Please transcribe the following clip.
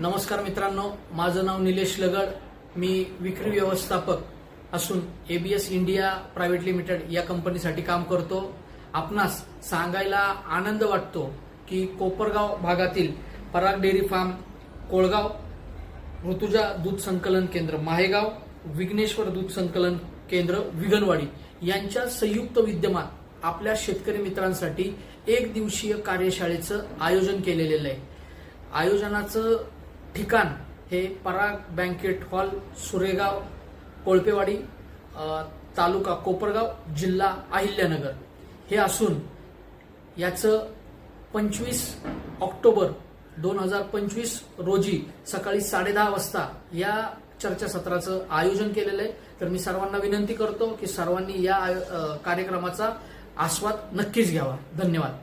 नमस्कार मित्रांनो, माझं नाव निलेश लगड. मी विक्री व्यवस्थापक असून एबीएस इंडिया प्रायव्हेट लिमिटेड या कंपनीसाठी काम करतो. आपणास सांगायला आनंद वाटतो की कोपरगाव भागातील पराग डेअरी फार्म, कोळगाव, ऋतुजा दूध संकलन केंद्र माहेगाव, विघ्नेश्वर दूध संकलन केंद्र विगणवाडी यांच्या संयुक्त विद्यमान आपल्या शेतकरी मित्रांसाठी एक दिवसीय कार्यशाळेचं आयोजन केलेलं आहे. आयोजनाचं ठिकाण हे पराग बँकेट हॉल, सुरेगाव, कोळपेवाडी, तालुका कोपरगाव, जिल्हा अहिल्यानगर हे असून याचं 25 ऑक्टोबर 2025 रोजी सकाळी 10:30 वाजता या चर्चासत्राचं आयोजन केलेलं आहे. तर मी सर्वांना विनंती करतो की सर्वांनी या कार्यक्रमाचा आस्वाद नक्कीच घ्यावा. धन्यवाद.